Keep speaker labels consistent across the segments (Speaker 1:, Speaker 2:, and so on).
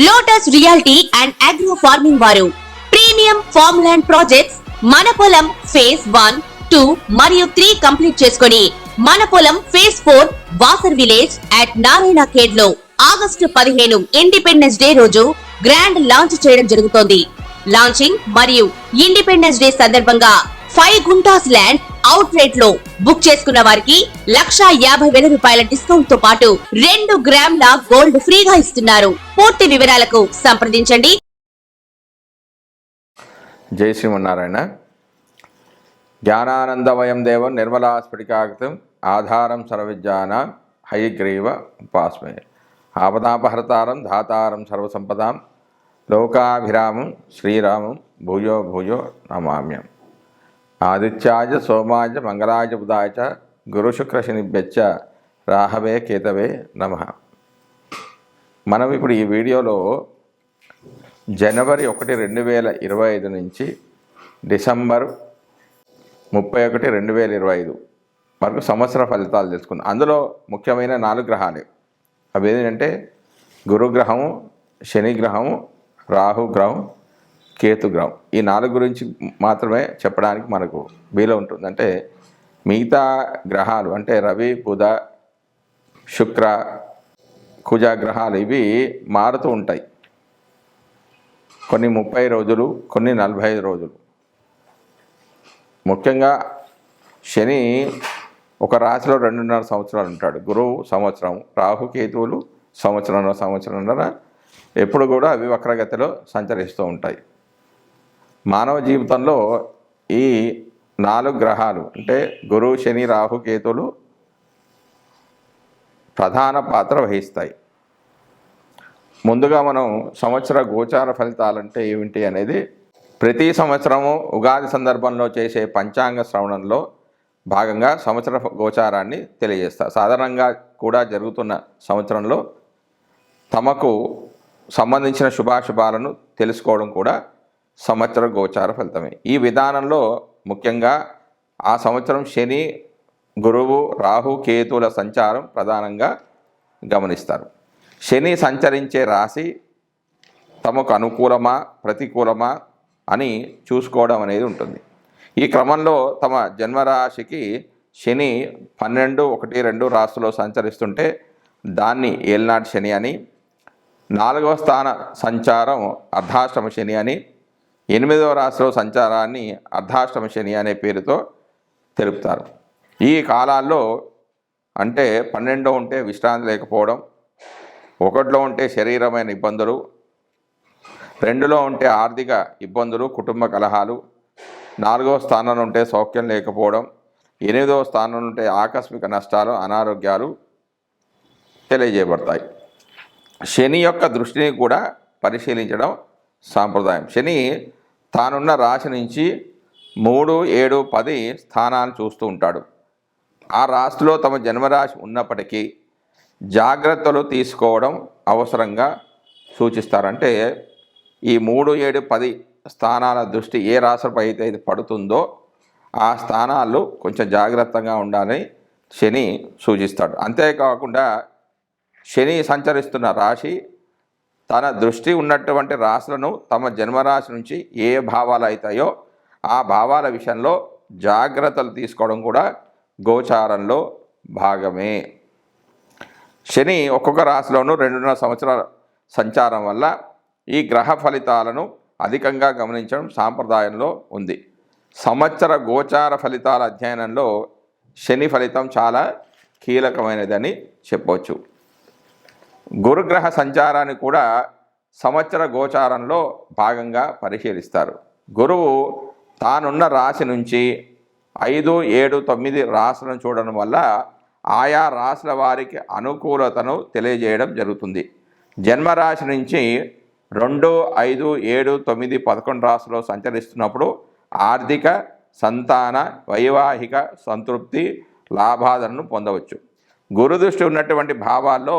Speaker 1: Lotus reality and agro farming వారు premium farm land projects మన పొలం ఫేజ్ 1, 2 మరియు 3 కంప్లీట్ చేసుకొని మన పొలం phase 4 Wasar village at Narayana Khed లో ఆగస్టు 15 ఇండిపెండెన్స్ డే రోజు గ్రాండ్ లాంచ్ చేయడం జరుగుతోంది. లాంచింగ్ మరియు ఇండిపెండెన్స్ డే సందర్భంగా 5 గుంటాస్ ల్యాండ్ అవుట్ రేట్ లో బుక్ చేసుకున్న వారికి 1,50,000 రూపాయల డిస్కౌంట్ తో పాటు 2 గ్రాముల గోల్డ్ ఫ్రీగా ఇస్తున్నారు. పూర్తి వివరాలకు సంప్రదించండి.
Speaker 2: జై శ్రీమన్నారాయణ. జ్ఞానానందమయం దేవం నిర్మలా స్ఫటికాకృతం ఆధారం సర్వవిద్యానాం హయగ్రీవ ఉపాస్మే. ఆపదాపహర్తారం ధాతారం సర్వసంపదాం లోకాభిరామం శ్రీరామం భూయో భూయో నమామ్యం. ఆదిత్యాయ సోమాయ మంగళాయ బుధాయ చ గురుశుక్రశనిభ్యశ్చ రాహవే కేతవే నమః. మనం ఇప్పుడు ఈ వీడియోలో జనవరి 1, 2025 నుంచి డిసెంబర్ 31, 2025 వరకు సంవత్సర ఫలితాలు తెలుసుకుందాం. అందులో ముఖ్యమైన 4 గ్రహాలు. అవి ఏంటంటే గురుగ్రహము, శనిగ్రహము, రాహుగ్రహం, కేతుగ్రహం. ఈ 4 గురించి మాత్రమే చెప్పడానికి మనకు వీలు ఉంటుంది. అంటే మిగతా గ్రహాలు అంటే రవి, బుధ, శుక్ర, కుజ గ్రహాలు ఇవి మారుతూ ఉంటాయి. కొన్ని 30 రోజులు, కొన్ని 45 రోజులు. ముఖ్యంగా శని ఒక రాశిలో 2.5 సంవత్సరాలు ఉంటాడు. గురువు సంవత్సరం, రాహు కేతువులు సంవత్సరంన్నర ఎప్పుడు కూడా అవి వక్రగతిలో సంచరిస్తూ ఉంటాయి. మానవ జీవితంలో ఈ 4 గ్రహాలు అంటే గురువు, శని, రాహు, కేతువులు ప్రధాన పాత్ర వహిస్తాయి. ముందుగా మనం సంవత్సర గోచార ఫలితాలంటే ఏమిటి అనేది ప్రతి సంవత్సరము ఉగాది సందర్భంలో చేసే పంచాంగ శ్రవణంలో భాగంగా సంవత్సర గోచారాన్ని తెలియజేస్తారు. సాధారణంగా కూడా జరుగుతున్న సంవత్సరంలో తమకు సంబంధించిన శుభాశుభాలను తెలుసుకోవడం కూడా సంవత్సర గోచార ఫలితమే. ఈ విధానంలో ముఖ్యంగా ఆ సంవత్సరం శని, గురువు, రాహు, కేతువుల సంచారం ప్రధానంగా గమనిస్తారు. శని సంచరించే రాశి తమకు అనుకూలమా ప్రతికూలమా అని చూసుకోవడం అనేది ఉంటుంది. ఈ క్రమంలో తమ జన్మరాశికి శని 12, 1, 2 రాశిలో సంచరిస్తుంటే దాన్ని ఏల్నాటి శని అని, 4వ స్థాన సంచారం అర్ధాష్టమ శని అని, 8వ రాశిలో సంచారాన్ని అర్ధాష్టమ శని అనే పేరుతో తెలుపుతారు. ఈ కాలాల్లో అంటే 12లో ఉంటే విశ్రాంతి లేకపోవడం, 1లో ఉంటే శరీరమైన ఇబ్బందులు, 2లో ఉంటే ఆర్థిక ఇబ్బందులు, కుటుంబ కలహాలు, 4వ స్థానంలో ఉంటే సౌఖ్యం లేకపోవడం, 8వ స్థానంలో ఉంటే ఆకస్మిక నష్టాలు, అనారోగ్యాలు తెలియజేయబడతాయి. శని యొక్క దృష్టిని కూడా పరిశీలించడం సాంప్రదాయం. శని తానున్న రాశి నుంచి 3, 7, 10 స్థానాలు చూస్తూ ఉంటాడు. ఆ రాశిలో తమ జన్మరాశి ఉన్నప్పటికీ జాగ్రత్తలు తీసుకోవడం అవసరంగా సూచిస్తారంటే ఈ 3, 7, 10 స్థానాల దృష్టి ఏ రాశిపై అయితే పడుతుందో ఆ స్థానాల్లో కొంచెం జాగ్రత్తగా ఉండాలని శని సూచిస్తాడు. అంతేకాకుండా శని సంచరిస్తున్న రాశి తన దృష్టి ఉన్నటువంటి రాశులను తమ జన్మరాశి నుంచి ఏ భావాలు అవుతాయో ఆ భావాల విషయంలో జాగ్రత్తలు తీసుకోవడం కూడా గోచారంలో భాగమే. శని ఒక్కొక్క రాశిలోనూ 2.5 సంవత్సరాల సంచారం వల్ల ఈ గ్రహ ఫలితాలను అధికంగా గమనించడం సాంప్రదాయంలో ఉంది. సంవత్సర గోచార ఫలితాల అధ్యయనంలో శని ఫలితం చాలా కీలకమైనదని చెప్పవచ్చు. గురుగ్రహ సంచారాన్ని కూడా సంవత్సర గోచారంలో భాగంగా పరిశీలిస్తారు. గురువు తానున్న రాశి నుంచి 5, 7, 9 రాశులను చూడడం వల్ల ఆయా రాశుల వారికి అనుకూలతను తెలియజేయడం జరుగుతుంది. జన్మరాశి నుంచి 2, 5, 7, 9, 11 రాశుల్లో సంచరిస్తున్నప్పుడు ఆర్థిక, సంతాన, వైవాహిక సంతృప్తి, లాభాలను పొందవచ్చు. గురుదృష్టి ఉన్నటువంటి భావాల్లో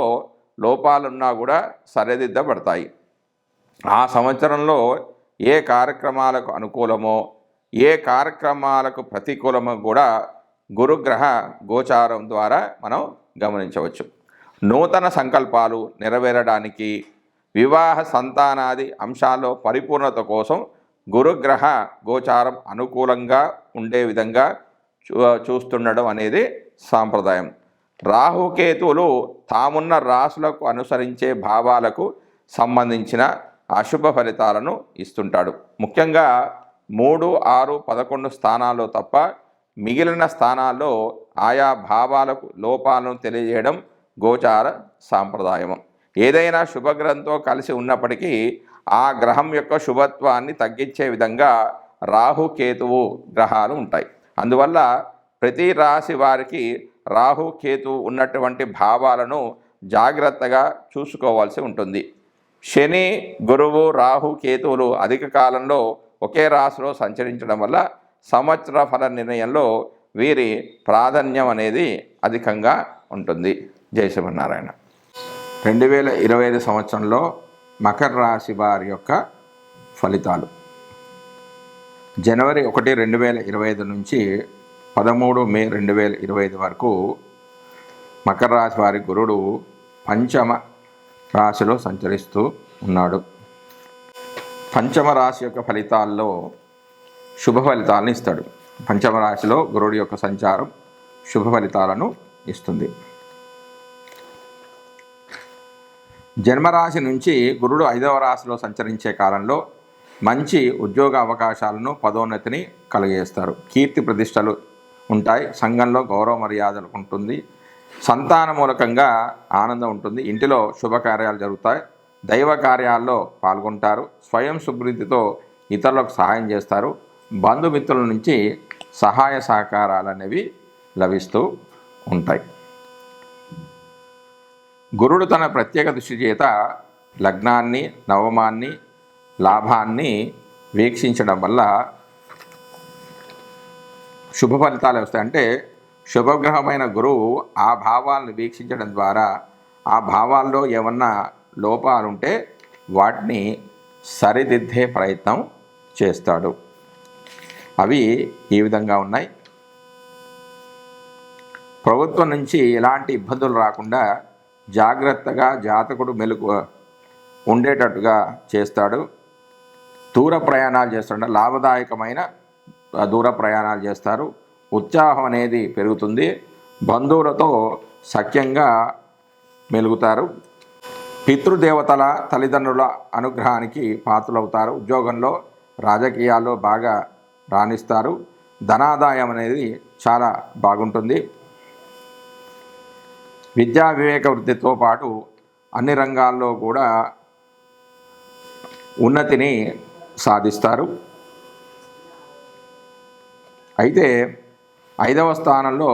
Speaker 2: లోపాలున్నా కూడా సరిదిద్దబడతాయి. ఆ సంవత్సరంలో ఏ కార్యక్రమాలకు అనుకూలమో ఏ కార్యక్రమాలకు ప్రతికూలమో కూడా గురుగ్రహ గోచారం ద్వారా మనం గమనించవచ్చు. నూతన సంకల్పాలు నెరవేరడానికి, వివాహ సంతానాది అంశాల్లో పరిపూర్ణత కోసం గురుగ్రహ గోచారం అనుకూలంగా ఉండే విధంగా చూస్తుండడం అనేది సాంప్రదాయం. రాహుకేతువులు తామున్న రాశులకు అనుసరించే భావాలకు సంబంధించిన అశుభ ఫలితాలను ఇస్తుంటాడు. ముఖ్యంగా 3, 6, 11 స్థానాల్లో తప్ప మిగిలిన స్థానాల్లో ఆయా భావాలకు లోపాలను తెలియజేయడం గోచార సాంప్రదాయం. ఏదైనా శుభగ్రహంతో కలిసి ఉన్నప్పటికీ ఆ గ్రహం యొక్క శుభత్వాన్ని తగ్గించే విధంగా రాహుకేతువు గ్రహాలు ఉంటాయి. అందువల్ల ప్రతి రాశి వారికి రాహుకేతువు ఉన్నటువంటి భావాలను జాగ్రత్తగా చూసుకోవాల్సి ఉంటుంది. శని, గురువు, రాహు, కేతువులు అధిక కాలంలో ఒకే రాశిలో సంచరించడం వల్ల సంవత్సర ఫల నిర్ణయంలో వీరి ప్రాధాన్యం అనేది అధికంగా ఉంటుంది. జై శ్రీమన్నారాయణ. 2025 సంవత్సరంలో మకర రాశి వారి యొక్క ఫలితాలు. జనవరి 1, 2025 నుంచి 13 మే 2025 వరకు మకర రాశి వారి గురుడు పంచమ రాశిలో సంచరిస్తూ ఉన్నాడు. పంచమ రాశి యొక్క ఫలితాల్లో శుభ ఫలితాలను ఇస్తాడు. పంచమ రాశిలో గురుడు యొక్క సంచారం శుభ ఫలితాలను ఇస్తుంది. జన్మరాశి నుంచి గురుడు 5వ రాశిలో సంచరించే కాలంలో మంచి ఉద్యోగ అవకాశాలను, పదోన్నతిని కలుగజేస్తారు. కీర్తి ప్రతిష్టలు ఉంటాయి. సంఘంలో గౌరవ మర్యాదలు ఉంటుంది. సంతాన మూలకంగా ఆనందం ఉంటుంది. ఇంటిలో శుభకార్యాలు జరుగుతాయి. దైవ కార్యాల్లో పాల్గొంటారు. స్వయం సుబుద్ధితో ఇతరులకు సహాయం చేస్తారు. బంధుమిత్రుల నుంచి సహాయ సహకారాలు అనేవి లభిస్తూ ఉంటాయి. గురుడు తన ప్రత్యేక దృష్టి చేత లగ్నాన్ని, నవమాన్ని, లాభాన్ని వీక్షించడం వల్ల శుభ ఫలితాలు వస్తాయి. అంటే శుభగ్రహమైన గురువు ఆ భావాలను వీక్షించడం ద్వారా ఆ భావాల్లో ఏమన్నా లోపాలుంటే వాటిని సరిదిద్దే ప్రయత్నం చేస్తాడు. అవి ఈ విధంగా ఉన్నాయి. ప్రభుత్వం నుంచి ఎలాంటి ఇబ్బందులు రాకుండా జాగ్రత్తగా జాతకుడు మెలకు ఉండేటట్టుగా చేస్తాడు. దూర ప్రయాణాలు చేస్తాడు. లాభదాయకమైన దూర ప్రయాణాలు చేస్తారు. ఉత్సాహం అనేది పెరుగుతుంది. బంధువులతో సఖ్యంగా మెలుగుతారు. పితృదేవతల, తల్లిదండ్రుల అనుగ్రహానికి పాత్రలవుతారు. ఉద్యోగంలో, రాజకీయాల్లో బాగా రాణిస్తారు. ధనాదాయం అనేది చాలా బాగుంటుంది. విద్యా వివేక వృద్ధితో పాటు అన్ని రంగాల్లో కూడా ఉన్నతిని సాధిస్తారు. అయితే 5వ స్థానంలో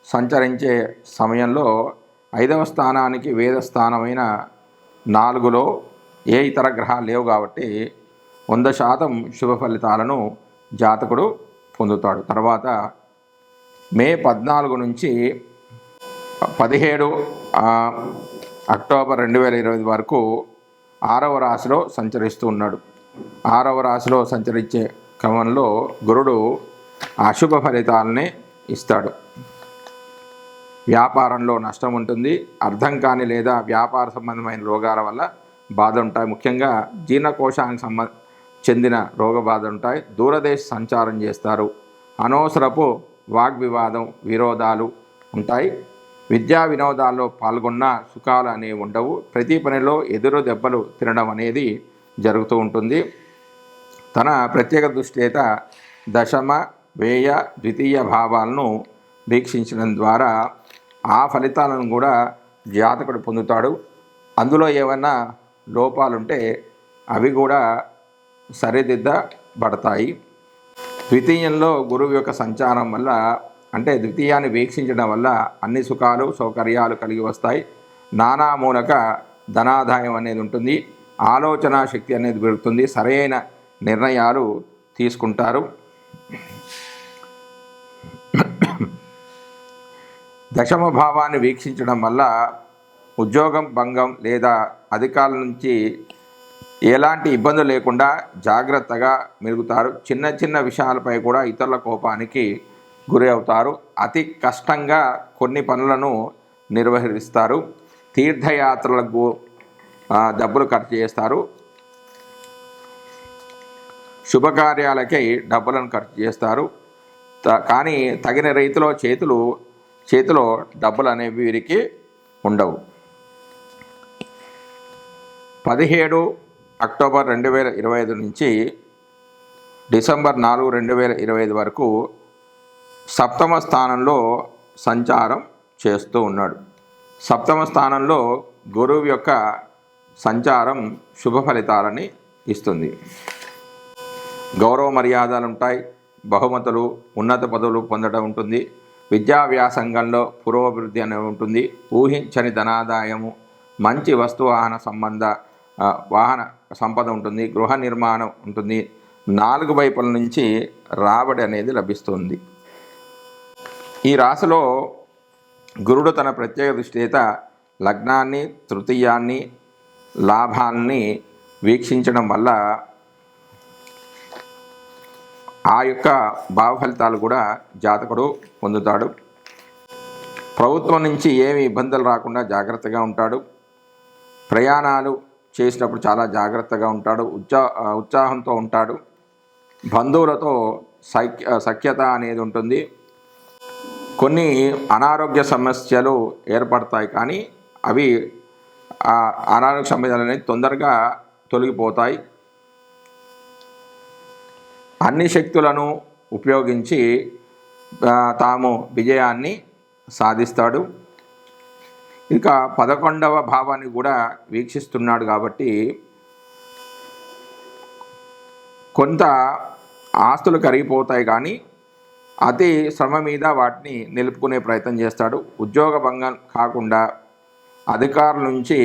Speaker 2: సంచరించే సమయంలో 5వ స్థానానికి వేద స్థానమైన 4లో ఏ ఇతర గ్రహాలు లేవు కాబట్టి 100% శుభ ఫలితాలను జాతకుడు పొందుతాడు. తర్వాత మే 14 నుంచి 17 అక్టోబర్ 2020 వరకు 6వ రాశిలో సంచరిస్తూ ఉన్నాడు. 6వ రాశిలో సంచరించే క్రమంలో గురుడు అశుభ ఫలితాలని ఇస్తాడు. వ్యాపారంలో నష్టం ఉంటుంది. అర్థం కాని లేదా వ్యాపార సంబంధమైన రోగాల వల్ల బాధ ఉంటాయి. ముఖ్యంగా జీర్ణకోశానికి చెందిన రోగ బాధ ఉంటాయి. దూరదేశ సంచారం చేస్తారు. అనవసరపు వాగ్వివాదం, విరోధాలు ఉంటాయి. విద్యా వినోదాల్లో పాల్గొన్న సుఖాలు అనేవి ఉండవు. ప్రతి పనిలో ఎదురు దెబ్బలు తినడం అనేది జరుగుతూ ఉంటుంది. తన ప్రత్యేక దృష్టి చేత దశమ, వ్యయ, ద్వితీయ భావాలను వీక్షించడం ద్వారా ఆ ఫలితాలను కూడా జాతకుడు పొందుతాడు. అందులో ఏమైనా లోపాలుంటే అవి కూడా సరిదిద్దబడతాయి. ద్వితీయంలో గురువు యొక్క సంచారం వల్ల, అంటే ద్వితీయాన్ని వీక్షించడం వల్ల అన్ని సుఖాలు, సౌకర్యాలు కలిగి వస్తాయి. నానామూలక ధనాదాయం అనేది ఉంటుంది. ఆలోచన శక్తి అనేది పెరుగుతుంది. సరైన నిర్ణయాలు తీసుకుంటారు. దశమ భావాన్ని వీక్షించడం వల్ల ఉద్యోగం భంగం లేదా అధికారుల నుంచి ఎలాంటి ఇబ్బందులు లేకుండా జాగ్రత్తగా మెలుగుతారు. చిన్న చిన్న విషయాలపై కూడా ఇతరుల కోపానికి గురి అవుతారు. అతి కష్టంగా కొన్ని పనులను నిర్వహిస్తారు. తీర్థయాత్రలకు డబ్బులు ఖర్చు చేస్తారు. శుభకార్యాలకై డబ్బులను ఖర్చు చేస్తారు. కానీ తగిన రీతిలో చేతిలో డబ్బులు అనేవి వీరికి ఉండవు. 17 అక్టోబర్ 2025 నుంచి డిసెంబర్ 4, 2025 వరకు సప్తమ స్థానంలో సంచారం చేస్తూ ఉన్నాడు. సప్తమ స్థానంలో గురువు యొక్క సంచారం శుభ ఫలితాలని ఇస్తుంది. గౌరవ మర్యాదలు ఉంటాయి, బహుమతులు, ఉన్నత పదవులు పొందడం ఉంటుంది. విద్యా వ్యాసంగంలో పురోభివృద్ధి అనేది ఉంటుంది. ఊహించని ధనాదాయము, మంచి వస్తువాహన సంబంధ వాహన సంపద ఉంటుంది. గృహ నిర్మాణం ఉంటుంది. 4 వైపుల నుంచి రాబడి అనేది లభిస్తుంది. ఈ రాశిలో గురుడు తన ప్రత్యేక దృష్టి చేత లగ్నాన్ని, తృతీయాన్ని, లాభాన్ని వీక్షించడం వల్ల ఆ యొక్క భావ ఫలితాలు కూడా జాతకుడు పొందుతాడు. ప్రభుత్వం నుంచి ఏమి ఇబ్బందులు రాకుండా జాగ్రత్తగా ఉంటాడు. ప్రయాణాలు చేసినప్పుడు చాలా జాగ్రత్తగా ఉంటాడు. ఉత్సాహంతో ఉంటాడు. బంధువులతో సఖ్యత అనేది ఉంటుంది. కొన్ని అనారోగ్య సమస్యలు ఏర్పడతాయి, కానీ అవి అనారోగ్య సమస్యలు అనేవి తొందరగా తొలగిపోతాయి. అన్ని శక్తులను ఉపయోగించి తాము విజయాన్ని సాధిస్తాడు. ఇక 11వ భావాన్ని కూడా వీక్షిస్తున్నాడు కాబట్టి కొంత ఆస్తులు కరిగిపోతాయి, కానీ అతి శ్రమ మీద వాటిని నిలుపుకునే ప్రయత్నం చేస్తాడు. ఉద్యోగ భంగం కాకుండా, అధికారుల నుంచి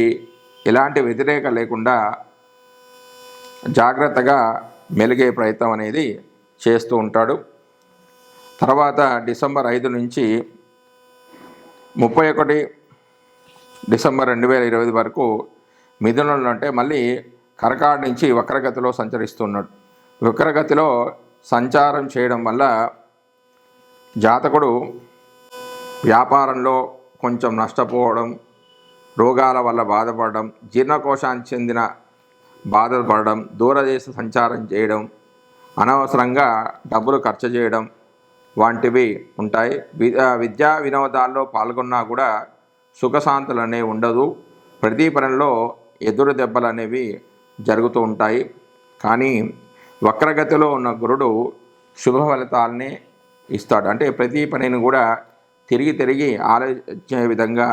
Speaker 2: ఎలాంటి వ్యతిరేక లేకుండా జాగ్రత్తగా మెలిగే ప్రయత్నం అనేది చేస్తూ ఉంటాడు. తర్వాత డిసెంబర్ 5 నుంచి 31 డిసెంబర్ 2020 వరకు మిథునంలో, అంటే మళ్ళీ కర్కాటక నుంచి వక్రగతిలో సంచరిస్తున్నాడు. వక్రగతిలో సంచారం చేయడం వల్ల జాతకుడు వ్యాపారంలో కొంచెం నష్టపోవడం, రోగాల వల్ల బాధపడడం, జీర్ణకోశానికి చెందిన బాధలు పడడం, దూరదేశ సంచారం చేయడం, అనవసరంగా డబ్బులు ఖర్చు చేయడం వంటివి ఉంటాయి. విద్యా వినోదాల్లో పాల్గొన్నా కూడా సుఖశాంతులు అనేవి ఉండదు. ప్రతి పనిలో ఎదురు దెబ్బలు అనేవి జరుగుతూ ఉంటాయి. కానీ వక్రగతిలో ఉన్న గురుడు శుభ ఫలితాలని ఇస్తాడు. అంటే ప్రతి పనిని కూడా తిరిగి ఆలోచించే విధంగా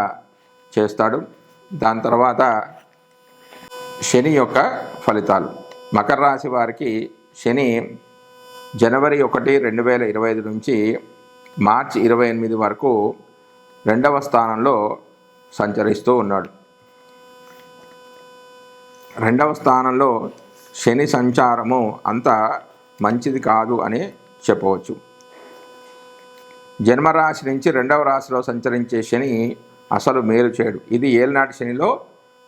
Speaker 2: చేస్తాడు. దాని తర్వాత శని యొక్క ఫలితాలు. మకర రాశి వారికి శని జనవరి 1, 2025 నుంచి మార్చి 28 వరకు 2వ స్థానంలో సంచరిస్తూ ఉన్నాడు. 2వ స్థానంలో శని సంచారము అంత మంచిది కాదు అని చెప్పవచ్చు. జన్మరాశి నుంచి 2వ రాశిలో సంచరించే శని అసలు మేలు చేయడు. ఇది ఏలినాటి శనిలో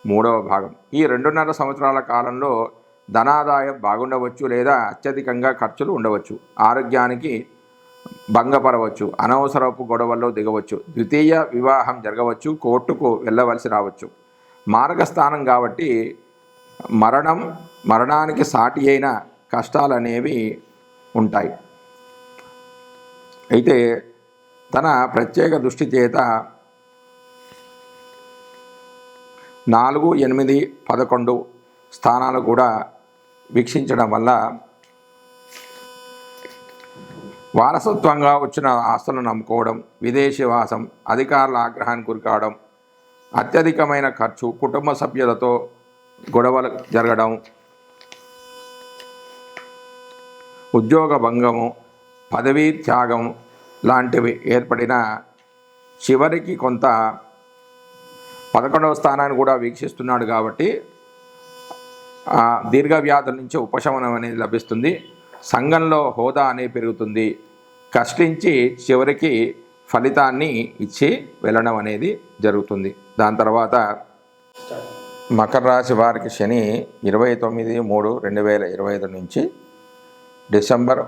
Speaker 2: 3వ భాగం. ఈ 2.5 సంవత్సరాల కాలంలో ధనాదాయం బాగుండవచ్చు, లేదా అత్యధికంగా ఖర్చులు ఉండవచ్చు. ఆరోగ్యానికి భంగపరవచ్చు, అనవసరపు గొడవల్లో దిగవచ్చు, ద్వితీయ వివాహం జరగవచ్చు, కోర్టుకు వెళ్ళవలసి రావచ్చు. మార్గస్థానం కాబట్టి మరణానికి సాటి అయిన కష్టాలు అనేవి ఉంటాయి. అయితే తన ప్రత్యేక దృష్టి చేత 4, 8, 11 స్థానాలు కూడా వీక్షించడం వల్ల వారసత్వంగా వచ్చిన ఆస్తులను నమ్ముకోవడం, విదేశీ వాసం, అధికారుల ఆగ్రహానికి గురికావడం, అత్యధికమైన ఖర్చు, కుటుంబ సభ్యులతో గొడవలు జరగడం, ఉద్యోగ భంగము, పదవీ త్యాగం లాంటివి ఏర్పడిన చివరికి కొంత 11వ స్థానాన్ని కూడా వీక్షిస్తున్నాడు కాబట్టి దీర్ఘ వ్యాధుల నుంచి ఉపశమనం అనేది లభిస్తుంది. సంఘంలో హోదా అనేది పెరుగుతుంది. కష్టించి చివరికి ఫలితాన్ని ఇచ్చి వెళ్ళడం అనేది జరుగుతుంది. దాని తర్వాత మకర రాశి వారికి శని 29/3/2025 నుంచి డిసెంబర్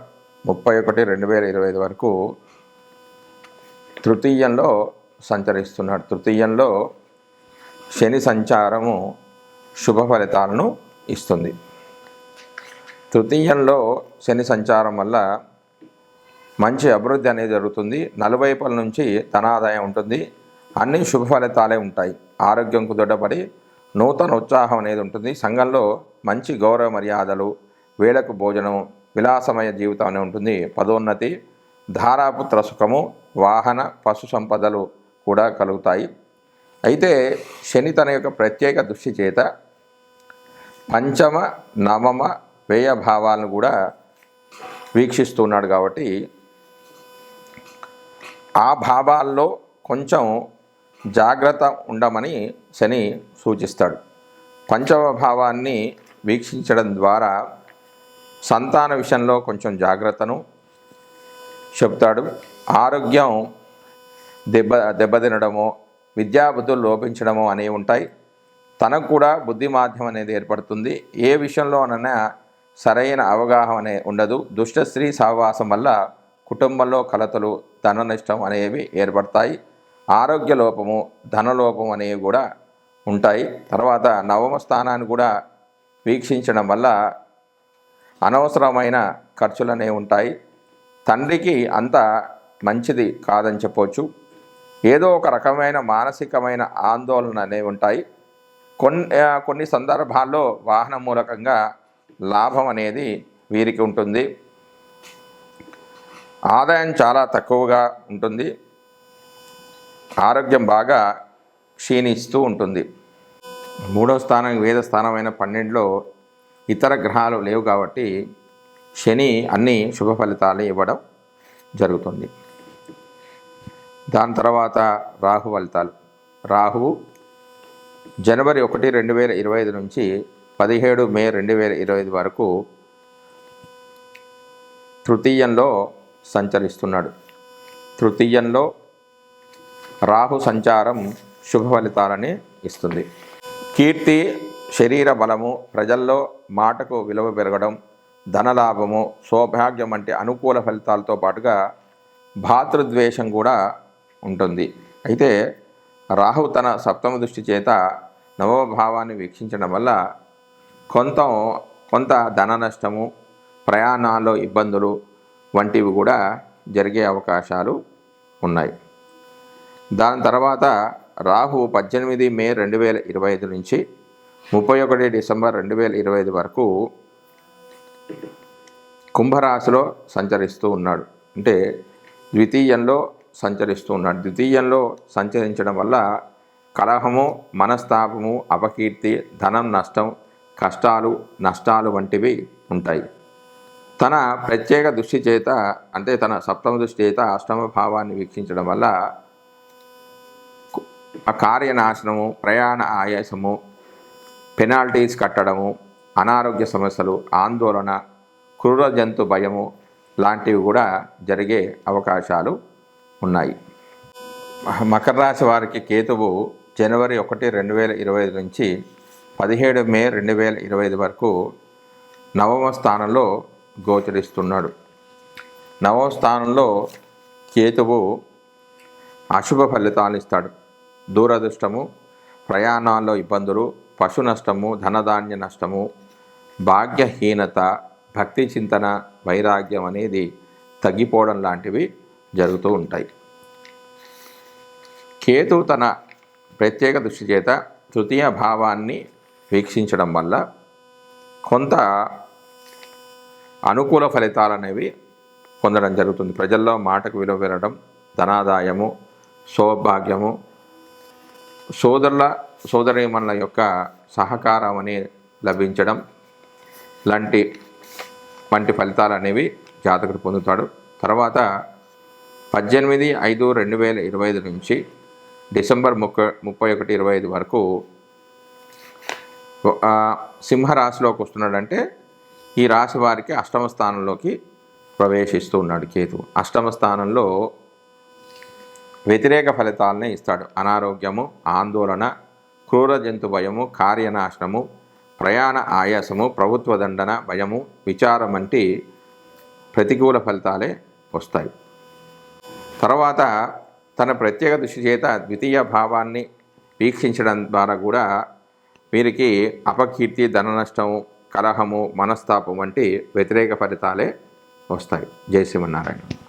Speaker 2: 31, 2025 వరకు తృతీయంలో సంచరిస్తున్నాడు. తృతీయంలో శని సంచారము శుభ ఫలితాలను ఇస్తుంది. తృతీయంలో శని సంచారం వల్ల మంచి అభివృద్ధి అనేది జరుగుతుంది. నలువైపుల నుంచి ధనాదాయం ఉంటుంది. అన్ని శుభ ఫలితాలే ఉంటాయి. ఆరోగ్యం కుదుటపడి నూతన ఉత్సాహం అనేది ఉంటుంది. సంఘంలో మంచి గౌరవ మర్యాదలు, వేళకు భోజనం, విలాసమయ జీవితం అనేది ఉంటుంది. పదోన్నతి, ధారాపుత్ర సుఖము, వాహన పశు సంపదలు కూడా కలుగుతాయి. అయితే శని తన యొక్క ప్రత్యేక దృష్టి చేత పంచమ, నవమ, వ్యయ భావాలను కూడా వీక్షిస్తున్నాడు కాబట్టి ఆ భావాల్లో కొంచెం జాగ్రత్త ఉండమని శని సూచిస్తాడు. పంచమ భావాన్ని వీక్షించడం ద్వారా సంతాన విషయంలో కొంచెం జాగ్రత్తను చెప్తాడు. ఆరోగ్యం దెబ్బతినడము, విద్యాబుద్ధులు లోపించడము అనేవి ఉంటాయి. తనకు కూడా బుద్ధి మాధ్యం అనేది ఏర్పడుతుంది. ఏ విషయంలోనైనా సరైన అవగాహన అనేది ఉండదు. దుష్ట స్త్రీ సహవాసం వల్ల కుటుంబంలో కలతలు, ధన నష్టం అనేవి ఏర్పడతాయి. ఆరోగ్య లోపము, ధనలోపం అనేవి కూడా ఉంటాయి. తర్వాత నవమ స్థానాన్ని కూడా వీక్షించడం వల్ల అనవసరమైన ఖర్చులు అనేవి ఉంటాయి. తండ్రికి అంత మంచిది కాదని చెప్పవచ్చు. ఏదో ఒక రకమైన మానసికమైన ఆందోళన అనేవి ఉంటాయి. కొన్ని సందర్భాల్లో వాహనం మూలకంగా లాభం అనేది వీరికి ఉంటుంది. ఆదాయం చాలా తక్కువగా ఉంటుంది. ఆరోగ్యం బాగా క్షీణిస్తూ ఉంటుంది. మూడవ స్థానం వేద స్థానమైన 12లో ఇతర గ్రహాలు లేవు కాబట్టి శని అన్ని శుభ ఫలితాలు ఇవ్వడం జరుగుతుంది. దాని తర్వాత రాహు ఫలితాలు. రాహువు జనవరి 1, 2025 నుంచి 17 మే 2025 వరకు తృతీయంలో సంచరిస్తున్నాడు. తృతీయంలో రాహు సంచారం శుభ ఫలితాలని ఇస్తుంది. కీర్తి, శరీర బలము, ప్రజల్లో మాటకు విలువ పెరగడం, ధనలాభము, సౌభాగ్యం వంటి అనుకూల ఫలితాలతో పాటుగా భాతృద్వేషం కూడా ఉంటుంది. అయితే రాహు తన సప్తమ దృష్టి చేత నవమ భావాన్ని వీక్షించడం వల్ల కొంత ధన నష్టము, ప్రయాణాల్లో ఇబ్బందులు వంటివి కూడా జరిగే అవకాశాలు ఉన్నాయి. దాని తర్వాత రాహు 18 మే 2025 నుంచి 31 డిసెంబర్ 2025 వరకు కుంభరాశిలో సంచరిస్తూ ఉన్నాడు. అంటే ద్వితీయంలో సంచరిస్తూ ఉన్నాడు. ద్వితీయంలో సంచరించడం వల్ల కలహము, మనస్తాపము, అపకీర్తి, ధనం నష్టం, కష్టాలు, నష్టాలు వంటివి ఉంటాయి. తన ప్రత్యేక దృష్టి చేత అంటే తన సప్తమ దృష్టి చేత అష్టమ భావాన్ని వీక్షించడం వల్ల కార్యనాశనము, ప్రయాణ ఆయాసము, పెనాల్టీస్ కట్టడము, అనారోగ్య సమస్యలు, ఆందోళన, క్రూర జంతు భయము లాంటివి కూడా జరిగే అవకాశాలు ఉన్నాయి. మకర రాశి వారికి కేతువు జనవరి 1, 2025 నుంచి 17 మే 2025 వరకు నవమ స్థానంలో గోచరిస్తున్నాడు. నవమ స్థానంలో కేతువు అశుభ ఫలితాలు ఇస్తాడు. దూరదృష్టము, ప్రయాణాల్లో ఇబ్బందులు, పశు నష్టము, ధనధాన్య నష్టము, భాగ్యహీనత, భక్తి చింతన, వైరాగ్యం అనేది తగ్గిపోవడం లాంటివి జరుగుతూ ఉంటాయి. కేతు తన ప్రత్యేక దృష్టి చేత తృతీయ భావాన్ని వీక్షించడం వల్ల కొంత అనుకూల ఫలితాలు అనేవి పొందడం జరుగుతుంది. ప్రజల్లో మాటకు విలువ పెరగడం, ధనాదాయము, సౌభాగ్యము, సోదరీమణుల యొక్క సహకారం అనేది లభించడం వంటి ఫలితాలు అనేవి జాతకుడు పొందుతాడు. తర్వాత 18 5 2025 నుంచి డిసెంబర్ 31 2025 వరకు సింహరాశిలోకి వస్తున్నాడంటే ఈ రాశి వారికి అష్టమ స్థానంలోకి ప్రవేశిస్తూ ఉన్నాడు కేతు. అష్టమ స్థానంలో వ్యతిరేక ఫలితాలనే ఇస్తాడు. అనారోగ్యము, ఆందోళన, క్రూర జంతు భయము, కార్యనాశనము, ప్రయాణ ఆయాసము, ప్రభుత్వ దండన, భయము, విచారం వంటి ప్రతికూల ఫలితాలే వస్తాయి. తర్వాత తన ప్రత్యేక దృష్టి చేత ద్వితీయ భావాన్ని వీక్షించడం ద్వారా కూడా వీరికి అపకీర్తి, ధన నష్టం, కలహము, మనస్తాపం వంటి వ్యతిరేక ఫలితాలే వస్తాయి. జై శ్రీమన్నారాయణ.